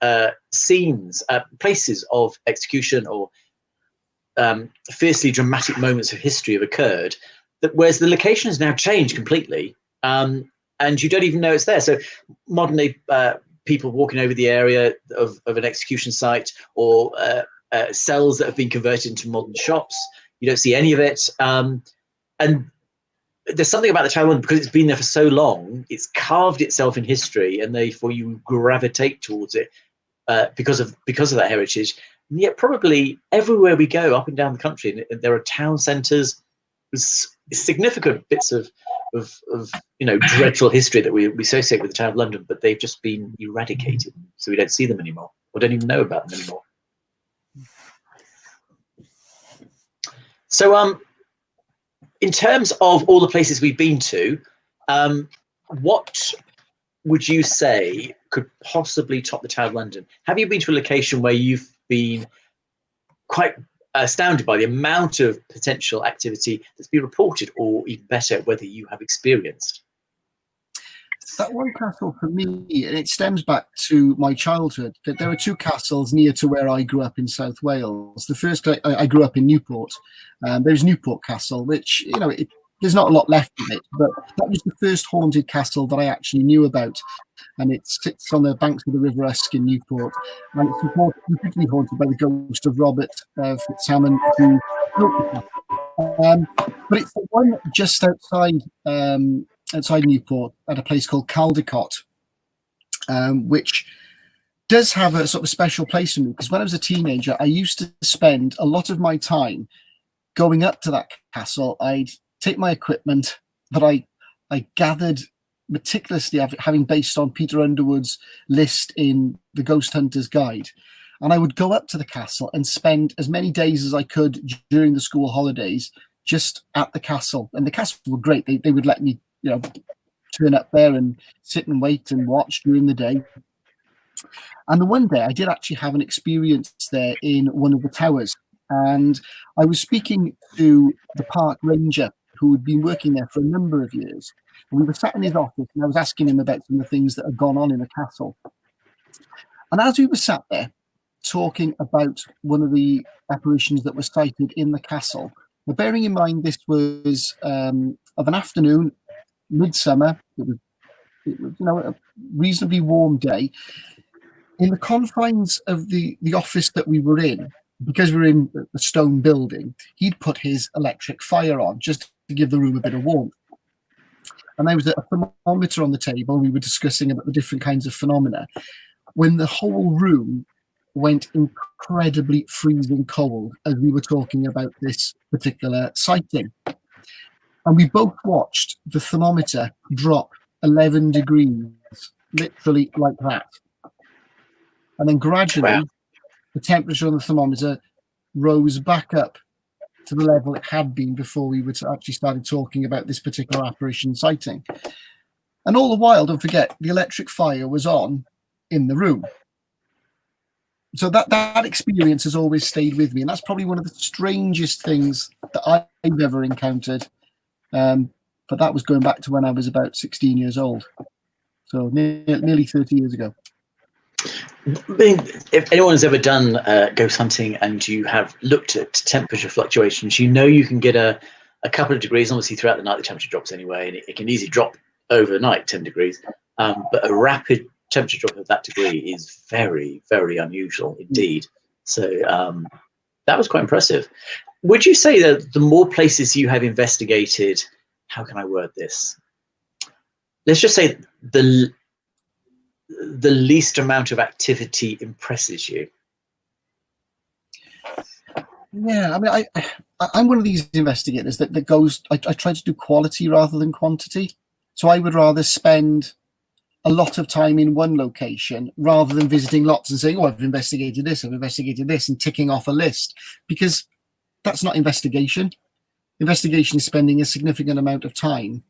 scenes, places of execution or fiercely dramatic moments of history have occurred, whereas the location has now changed completely, and you don't even know it's there. So modern day people walking over the area of an execution site, or cells that have been converted into modern shops, you don't see any of it. And there's something about the Tower of London, because it's been there for so long, it's carved itself in history, and therefore you gravitate towards it because of that heritage. And yet probably everywhere we go up and down the country, there are town centres, significant bits of dreadful history that we associate with the Tower of London, but they've just been eradicated, so we don't see them anymore, or don't even know about them anymore. So in terms of all the places we've been to, what would you say could possibly top the Tower of London. Have you been to a location where you've been quite astounded by the amount of potential activity that's been reported, or even better, whether you have experienced? That one castle for me, and it stems back to my childhood, that there are two castles near to where I grew up in South Wales. The first, I grew up in Newport. There's Newport Castle, which, there's not a lot left of it, but that was the first haunted castle that I actually knew about. And it sits on the banks of the River Usk in Newport. And it's completely haunted by the ghost of Robert Fitzhamon, who built the castle. But it's the one just outside Newport at a place called Caldicot, which does have a sort of special place for me, because when I was a teenager, I used to spend a lot of my time going up to that castle. I'd take my equipment that I gathered meticulously, having based on Peter Underwood's list in the Ghost Hunter's Guide, and I would go up to the castle and spend as many days as I could during the school holidays just at the castle. And the castle were great. They would let me turn up there and sit and wait and watch during the day. And the one day I did actually have an experience there in one of the towers, and I was speaking to the park ranger who had been working there for a number of years, and we were sat in his office, and I was asking him about some of the things that had gone on in the castle. And as we were sat there talking about one of the apparitions that was sighted in the castle, but bearing in mind this was of an afternoon, midsummer, it was a reasonably warm day. In the confines of the office that we were in, because we were in the stone building, he'd put his electric fire on just to give the room a bit of warmth. And there was a thermometer on the table, and we were discussing about the different kinds of phenomena, when the whole room went incredibly freezing cold as we were talking about this particular sighting. And we both watched the thermometer drop 11 degrees, literally like that. And then gradually, the temperature on the thermometer rose back up to the level it had been before we would actually started talking about this particular apparition sighting. And all the while, don't forget, the electric fire was on in the room. So that experience has always stayed with me. And that's probably one of the strangest things that I've ever encountered. But that was going back to when I was about 16 years old. So nearly 30 years ago. If anyone's ever done ghost hunting and you have looked at temperature fluctuations, you can get a couple of degrees. Obviously, throughout the night, the temperature drops anyway, and it can easily drop overnight 10 degrees. But a rapid temperature drop of that degree is very, very unusual indeed. So that was quite impressive. Would you say that the more places you have investigated, how can I word this? Let's just say the least amount of activity impresses you? Yeah, I mean, I'm one of these investigators that goes, I try to do quality rather than quantity. So I would rather spend a lot of time in one location rather than visiting lots and saying, oh, I've investigated this, and ticking off a list, because that's not investigation. Investigation is spending a significant amount of time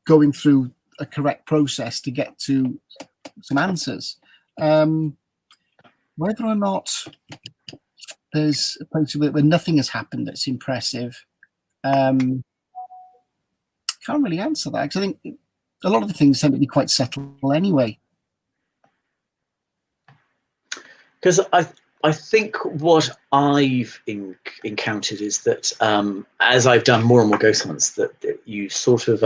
going through a correct process to get to some answers. Whether or not there's a place where nothing has happened that's impressive, can't really answer that, because I think a lot of the things tend to be quite subtle anyway. Because I think what I've encountered is that as I've done more and more ghost hunts, that you sort of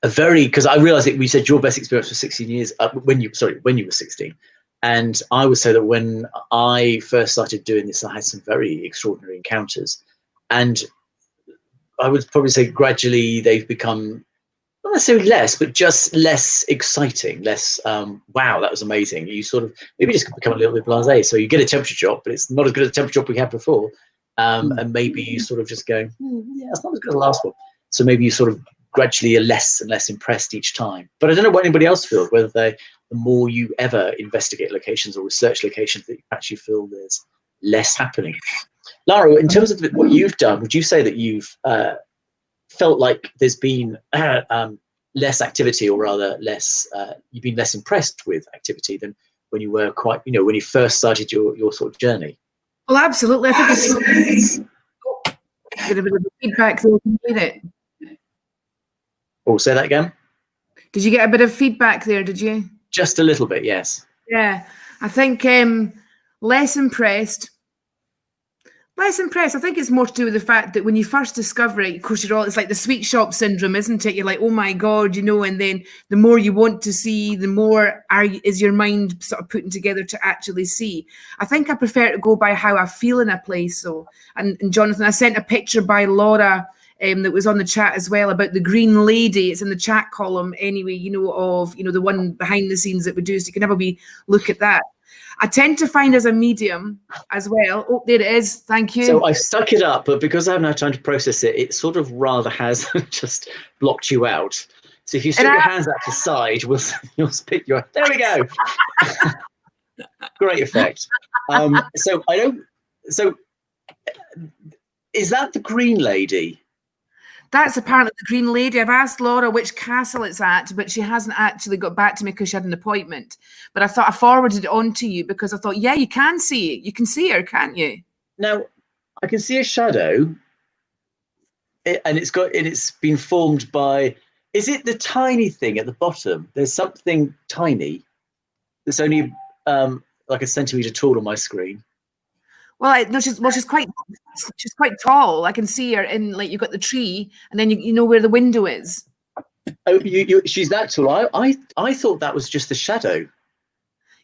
because I realised that we said your best experience was 16 years when you were 16, and I would say that when I first started doing this, I had some very extraordinary encounters, and I would probably say gradually they've become not necessarily less, but just less exciting, less wow, that was amazing. You sort of maybe just become a little bit blasé. So you get a temperature drop, but it's not as good as a temperature drop we had before, and maybe you sort of just go, yeah, it's not as good as the last one. So maybe you sort of gradually are less and less impressed each time. But I don't know what anybody else feels, whether the more you ever investigate locations or research locations, that you actually feel there's less happening. Lara, in terms of what you've done, would you say that you've felt like there's been less activity, or rather less, you've been less impressed with activity than when you were quite, when you first started your sort of journey? Well, absolutely. I think it's get a bit of feedback so we can hear it. Oh, say that again. Did you get a bit of feedback there? Did you? Just a little bit, yes. Yeah, I think less impressed. Less impressed. I think it's more to do with the fact that when you first discover it, of course, it's like the sweet shop syndrome, isn't it? You're like, oh my God, and then the more you want to see, the more is your mind sort of putting together to actually see. I think I prefer to go by how I feel in a place. So, and Jonathan, I sent a picture by Lara that was on the chat as well about the Green Lady. It's in the chat column anyway, the one behind the scenes that we do. So you can have a wee look at that. I tend to find as a medium as well. Oh, there it is. Thank you. So I stuck it up, but because I haven't had time to process it, it sort of rather has just blocked you out. So if you stick your hands out to the side, you'll spit your. There we go. Great effect. So is that the Green Lady? That's apparently the Green Lady. I've asked Lara which castle it's at, but she hasn't actually got back to me because she had an appointment. But I thought I forwarded it on to you because I thought, yeah, you can see it. You can see her, can't you? Now, I can see a shadow, and it's been formed by. Is it the tiny thing at the bottom? There's something tiny. That's only like a centimetre tall on my screen. Well, she's quite tall. I can see her in, like, you've got the tree, and then you know where the window is. Oh, she's that tall. I thought that was just the shadow.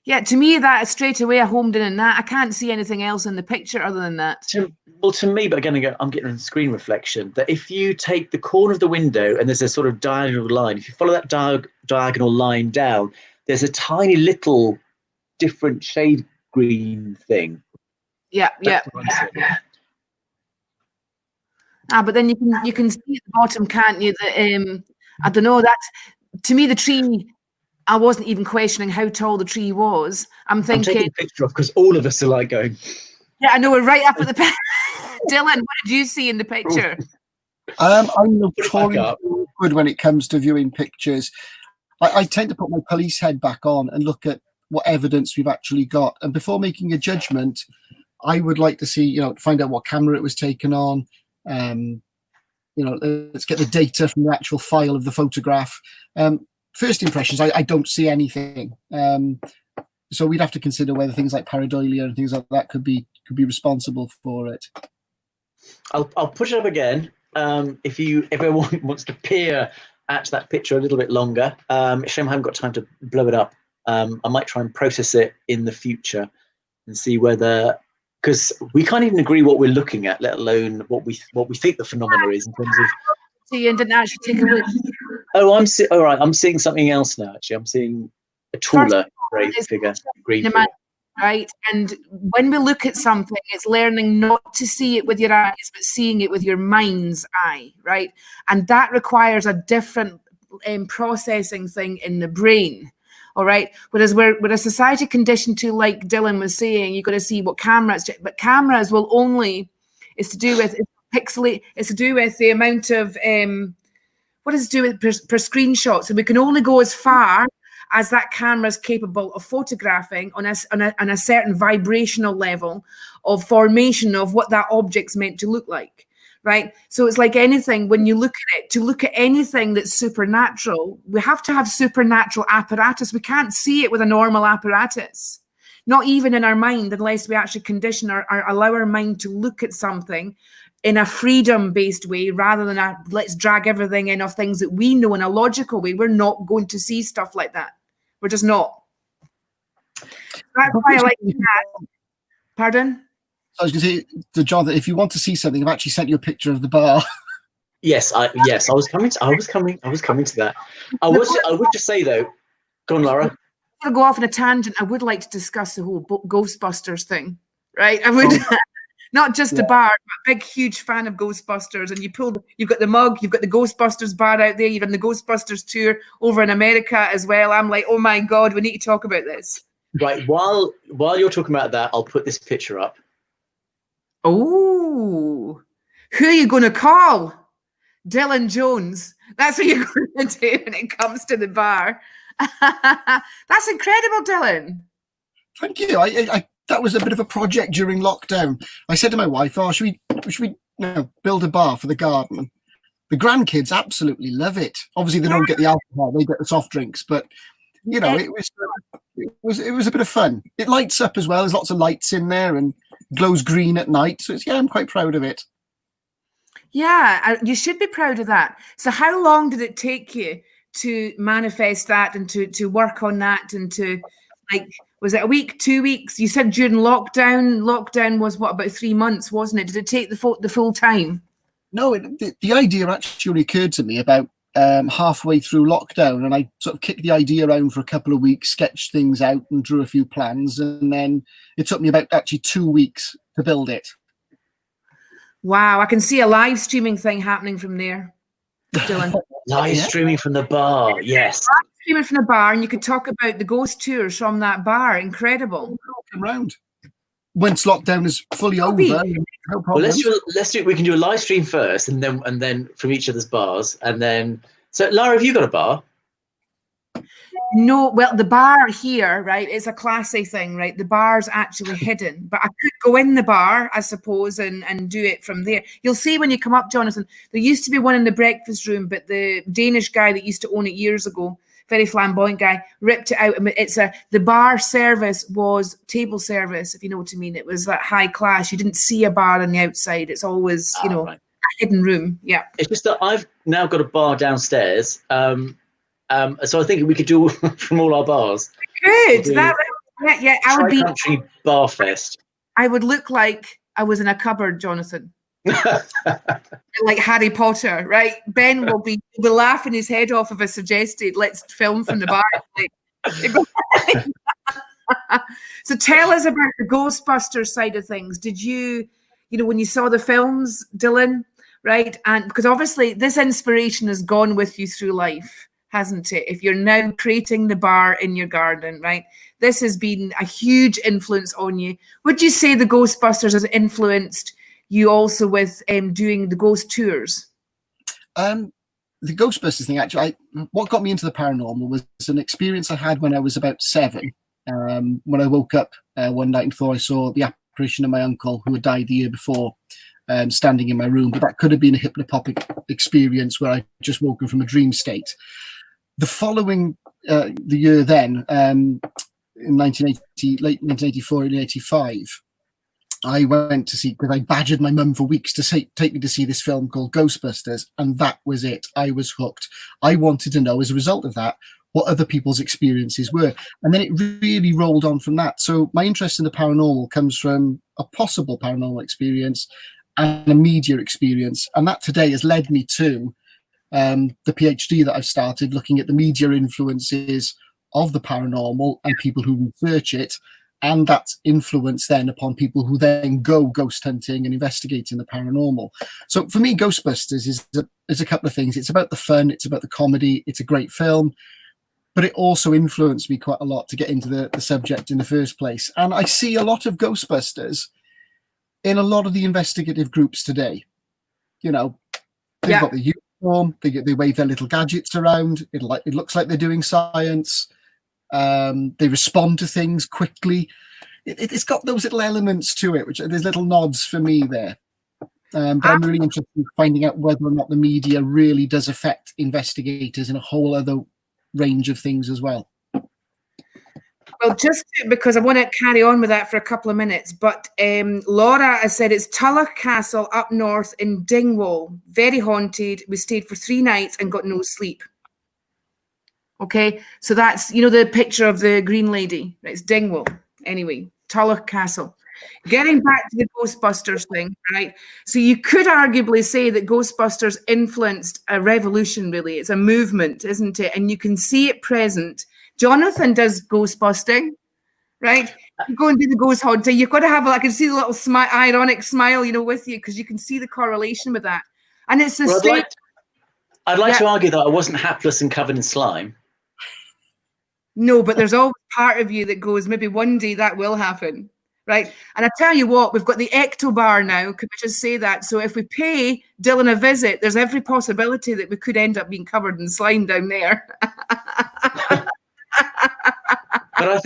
Yeah, to me, that straight away I homed in that. I can't see anything else in the picture other than that. To me, but again, I'm getting a screen reflection, that if you take the corner of the window and there's a sort of diagonal line, if you follow that diagonal line down, there's a tiny little different shade green thing. Yeah. But then you can see at the bottom, can't you? That I don't know. That's, to me, the tree. I wasn't even questioning how tall the tree was. I'm taking a picture of, because all of us are like going. Yeah, I know, we're right up at the. Dylan, what did you see in the picture? I'm notoriously good when it comes to viewing pictures. I tend to put my police head back on and look at what evidence we've actually got, and before making a judgment, I would like to see, find out what camera it was taken on. Let's get the data from the actual file of the photograph. First impressions, I don't see anything. So we'd have to consider whether things like pareidolia and things like that could be responsible for it. I'll put it up again. If everyone wants to peer at that picture a little bit longer. Shame I haven't got time to blow it up. I might try and process it in the future and see whether, because we can't even agree what we're looking at, let alone what we think the phenomena is in terms of. So you didn't actually take a look. Oh, all right. I'm seeing something else now. Actually, I'm seeing a taller grey figure, green figure. Right, and when we look at something, it's learning not to see it with your eyes, but seeing it with your mind's eye, right? And that requires a different processing thing in the brain. All right. Whereas we're a society conditioned to, like Dylan was saying, you've got to see what cameras, but cameras will only, it's to do with pixelate, it's to do with the amount of what is to do with per screenshot. So we can only go as far as that camera is capable of photographing on a certain vibrational level of formation of what that object's meant to look like. Right. So it's like anything, when you look at it, to look at anything that's supernatural, we have to have supernatural apparatus. We can't see it with a normal apparatus, not even in our mind, unless we actually condition or allow our mind to look at something in a freedom-based way rather than let's drag everything in of things that we know in a logical way. We're not going to see stuff like that. We're just not. That's why I like that. Pardon? I was going to say to Jonathan, if you want to see something, I've actually sent you a picture of the bar. Yes, I was coming to that. I would just say though, go on, Lara. I'm going to go off on a tangent. I would like to discuss the whole Ghostbusters thing, right? I would, not just the bar, but a big, huge fan of Ghostbusters. And you've got the mug, you've got the Ghostbusters bar out there, you've done the Ghostbusters tour over in America as well. I'm like, oh my God, we need to talk about this. Right, while you're talking about that, I'll put this picture up. Oh, who are you going to call? Dylan Jones. That's what you're going to do when it comes to the bar. That's incredible, Dylan. Thank you. I that was a bit of a project during lockdown. I said to my wife, "Oh, should we build a bar for the garden?" The grandkids absolutely love it. Obviously, they don't get the alcohol; they get the soft drinks. But it was a bit of fun. It lights up as well. There's lots of lights in there and glows green at night. So I'm quite proud of it. Yeah, you should be proud of that. So, how long did it take you to manifest that and to work on that and to was it a week, 2 weeks? You said during lockdown. Lockdown was what, about 3 months, wasn't it? Did it take the full time? No, the idea actually occurred to me about halfway through lockdown, and I sort of kicked the idea around for a couple of weeks, sketched things out and drew a few plans, and then it took me about actually 2 weeks to build it. Wow, I can see a live streaming thing happening from there, Dylan. Live streaming from the bar, yes. Live streaming from the bar, and you could talk about the ghost tours from that bar. Incredible. Come round. Once lockdown is fully over, no problem. Well, let's do. We can do a live stream first, and then from each other's bars, and then. So, Lara, have you got a bar? No, well, the bar here, right, is a classy thing, right? The bar's actually hidden, but I could go in the bar, I suppose, and do it from there. You'll see when you come up, Jonathan, there used to be one in the breakfast room, but the Danish guy that used to own it years ago, very flamboyant guy, ripped it out. The bar service was table service, if you know what I mean. It was that high class. You didn't see a bar on the outside. It's always, right. A hidden room. Yeah. It's just that I've now got a bar downstairs. So I think we could do from all our bars. Good. I would be Country Bar Fest. I would look like I was in a cupboard, Jonathan. Like Harry Potter, right? Ben will be laughing his head off if I suggested let's film from the bar. So tell us about the Ghostbusters side of things. Did you, when you saw the films, Dylan, right? And because obviously this inspiration has gone with you through life, hasn't it? If you're now creating the bar in your garden, right? This has been a huge influence on you. Would you say the Ghostbusters has influenced you also with doing the ghost tours? The Ghostbusters thing, actually, what got me into the paranormal was an experience I had when I was about 7. When I woke up one night and thought I saw the apparition of my uncle who had died the year before, standing in my room. But that could have been a hypnopompic experience where I just woken from a dream state. The following the year then, in late 1984, early 1985, I went to see, because I badgered my mum for weeks to take me to see this film called Ghostbusters, and that was it. I was hooked. I wanted to know, as a result of that, what other people's experiences were. And then it really rolled on from that. So my interest in the paranormal comes from a possible paranormal experience and a media experience. And that today has led me to the PhD that I've started, looking at the media influences of the paranormal and people who research it, and that influence then upon people who then go ghost hunting and investigating the paranormal. So for me, Ghostbusters is a couple of things. It's about the fun, it's about the comedy, it's a great film, but it also influenced me quite a lot to get into the subject in the first place. And I see a lot of Ghostbusters in a lot of the investigative groups today. They've got the uniform, they wave their little gadgets around, it looks like they're doing science. They respond to things quickly. It's got those little elements to it, which there's little nods for me there. But I'm really interested in finding out whether or not the media really does affect investigators in a whole other range of things as well. Well, just because I want to carry on with that for a couple of minutes, but Lara has said it's Tintagel Castle up north in Dingwall, very haunted. We stayed for 3 nights and got no sleep. Okay, so that's, the picture of the green lady. It's Dingwall. Anyway, Tintagel Castle. Getting back to the Ghostbusters thing, right? So you could arguably say that Ghostbusters influenced a revolution, really. It's a movement, isn't it? And you can see it present. Jonathan does ghost busting, right? You go and do the ghost hunting. You've got to have, I can see the little ironic smile, with you, because you can see the correlation with that. And it's the same. I'd like to argue that I wasn't hapless and covered in slime. No, but there's always part of you that goes, maybe one day that will happen. Right. And I tell you what, we've got the Ecto Bar now. Can we just say that? So if we pay Dylan a visit, there's every possibility that we could end up being covered in slime down there. But I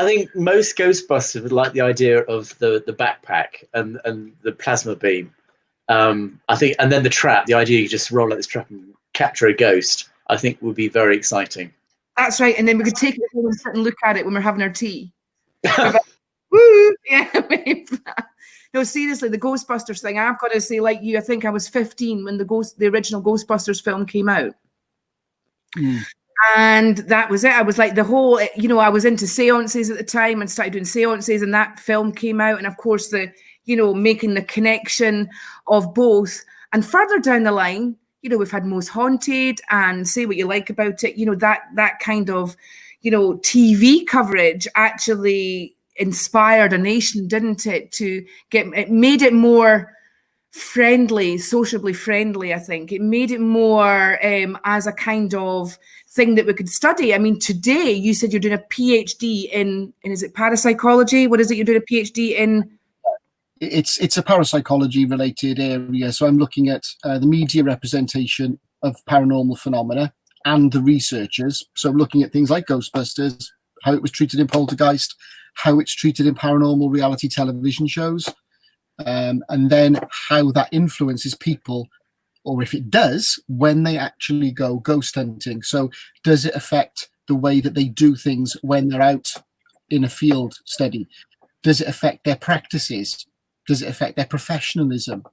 think most Ghostbusters would like the idea of the backpack and the plasma beam. I think, and then the trap. The idea you just roll out this trap and capture a ghost, I think would be very exciting. That's right. And then we could take it home and sit and look at it when we're having our tea. Woo! Yeah. No, seriously, the Ghostbusters thing. I've got to say, like you, I think I was 15 when the original Ghostbusters film came out. Mm. And that was it. I was like the whole, I was into seances at the time and started doing seances, and that film came out. And of course, making the connection of both. And further down the line, we've had Most Haunted and Say What You Like About It. That kind of, TV coverage actually inspired a nation, didn't it? It made it more friendly, sociably friendly, I think. It made it more as a kind of thing that we could study. I mean, today you said you're doing a PhD in is it parapsychology? What is it you're doing a PhD in? It's a parapsychology related area. So I'm looking at the media representation of paranormal phenomena and the researchers. So I'm looking at things like Ghostbusters, how it was treated in Poltergeist, how it's treated in paranormal reality television shows, and then how that influences people, or if it does, when they actually go ghost hunting. So does it affect the way that they do things when they're out in a field study? Does it affect their practices? Does it affect their professionalism?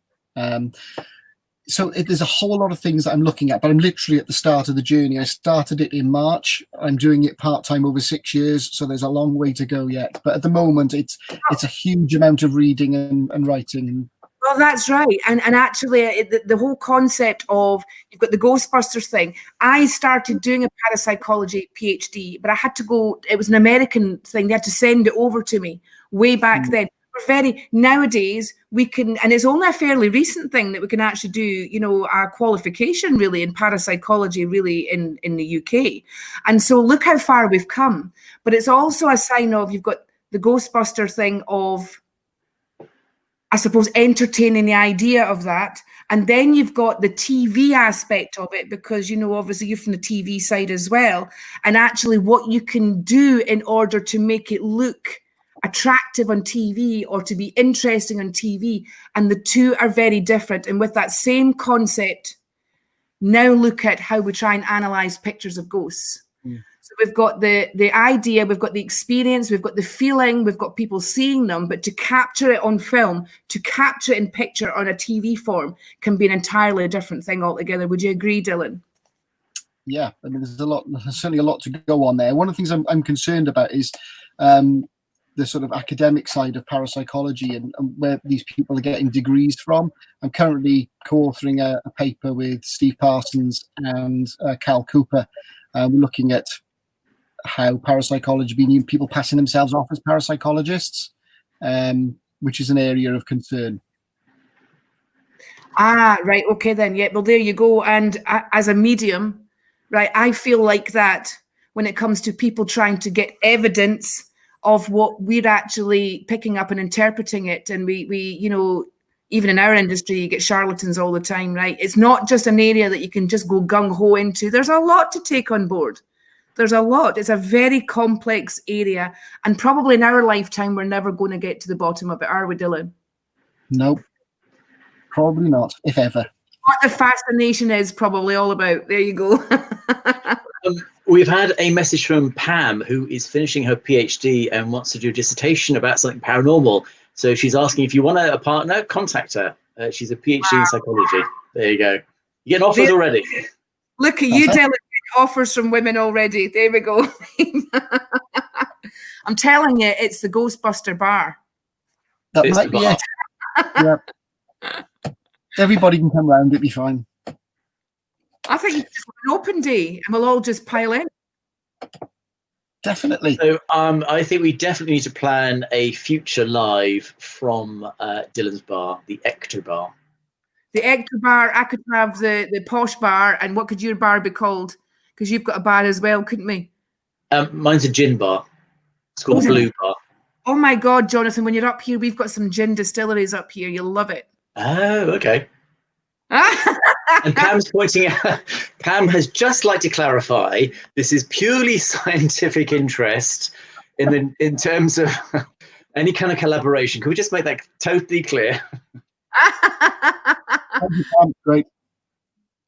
So there's a whole lot of things that I'm looking at, but I'm literally at the start of the journey. I started it in March. I'm doing it part-time over 6 years, so there's a long way to go yet. But at the moment, it's a huge amount of reading and writing. Well, that's right. And actually, the whole concept of, you've got the Ghostbusters thing. I started doing a parapsychology PhD, but I had to go, it was an American thing. They had to send it over to me way back then. Nowadays we can, and it's only a fairly recent thing that we can actually do, our qualification really in parapsychology really in the UK. And so look how far we've come. But it's also a sign of, you've got the Ghostbuster thing of, I suppose, entertaining the idea of that. And then you've got the TV aspect of it, because, obviously you're from the TV side as well. And actually what you can do in order to make it look attractive on TV or to be interesting on TV. And the two are very different. And with that same concept, now look at how we try and analyze pictures of ghosts. Mm. So we've got the idea, we've got the experience, we've got the feeling, we've got people seeing them, but to capture it on film, to capture it in picture on a TV form can be an entirely different thing altogether. Would you agree, Dylan? Yeah, I mean, there's certainly a lot to go on there. One of the things I'm concerned about is the sort of academic side of parapsychology and where these people are getting degrees from. I'm currently co-authoring a paper with Steve Parsons and Cal Cooper. We're looking at how parapsychology, being people passing themselves off as parapsychologists, which is an area of concern. Ah, right. Okay, then. Yeah, well, there you go. And as a medium, right, I feel like that when it comes to people trying to get evidence of what we're actually picking up and interpreting it. And we even in our industry, you get charlatans all the time, right? It's not just an area that you can just go gung-ho into. There's a lot to take on board. There's a lot. It's a very complex area. And probably in our lifetime, we're never going to get to the bottom of it, are we, Dylan? Nope. Probably not, if ever. What the fascination is probably all about. There you go. We've had a message from Pam, who is finishing her PhD and wants to do a dissertation about something paranormal. So she's asking if you want a partner, contact her. She's a PhD in psychology. There you go. You're getting offers already. Look at you, Dylan, offers from women already. There we go. I'm telling you, it's the Ghostbuster bar. That might be it. Yeah. Everybody can come round, it'll be fine. I think it's just an open day and we'll all just pile in. Definitely. So I think we definitely need to plan a future live from Dylan's bar, the Ecto Bar. The Ecto Bar, I could have the posh bar, and what could your bar be called? Because you've got a bar as well, couldn't we? Mine's a gin bar. It's called Blue Bar. Oh my God, Jonathan, when you're up here, we've got some gin distilleries up here. You'll love it. Oh, okay. And Pam's pointing out, Pam has just like to clarify, this is purely scientific interest in terms of any kind of collaboration. Can we just make that totally clear? Great.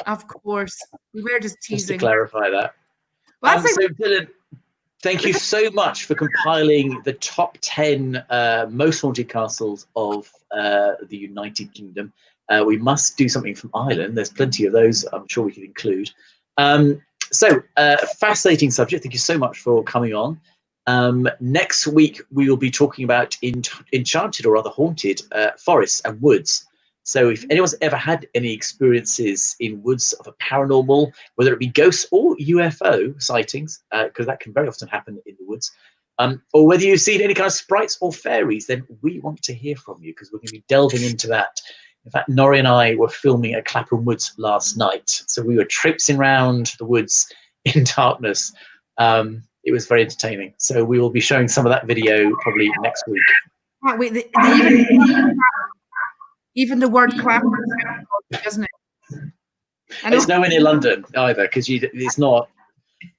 Of course. We were just teasing. Just to clarify that. Well, So Dylan, thank you so much for compiling the top 10 most haunted castles of the United Kingdom. We must do something from Ireland. There's plenty of those I'm sure we could include. Fascinating subject. Thank you so much for coming on. Next week, we will be talking about enchanted or rather haunted forests and woods. So if anyone's ever had any experiences in woods of a paranormal, whether it be ghosts or UFO sightings, because that can very often happen in the woods, or whether you've seen any kind of sprites or fairies, then we want to hear from you because we're going to be delving into that. In fact, Norrie and I were filming at Clapham Woods last night. So we were traipsing around the woods in darkness. It was very entertaining. So we will be showing some of that video probably next week. Oh, wait, even the word Clapham, doesn't it? It's nowhere near London either, because it's not.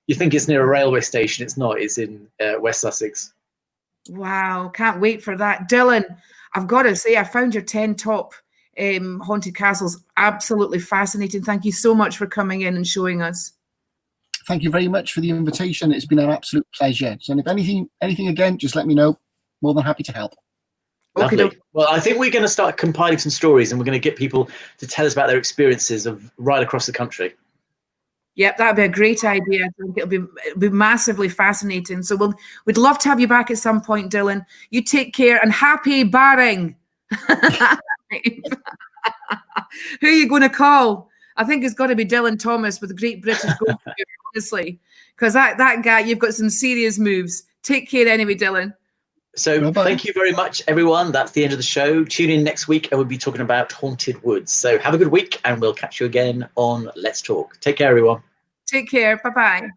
You think it's near a railway station. It's not. It's in West Sussex. Wow, can't wait for that. Dylan, I've got to say, I found your 10 top haunted castles absolutely fascinating. Thank you so much for coming in and showing us. Thank you very much for the invitation. It's been an absolute pleasure. So if anything again, just let me know. More than happy to help. Lovely. Okay. Well, I think we're going to start compiling some stories and we're going to get people to tell us about their experiences of right across the country. Yep, that'd be a great idea. I think it'll be massively fascinating. So we'd love to have you back at some point, Dylan. You take care and happy barring. Who are you going to call? I think it's got to be Dylan Thomas with Great British Gold, honestly, because that guy, you've got some serious moves. Take care anyway, Dylan. So Bye-bye. Thank you very much, everyone. That's the end of the show. Tune in next week and we'll be talking about haunted woods. So have a good week and we'll catch you again on Let's Talk. Take care, everyone. Take care. Bye-bye.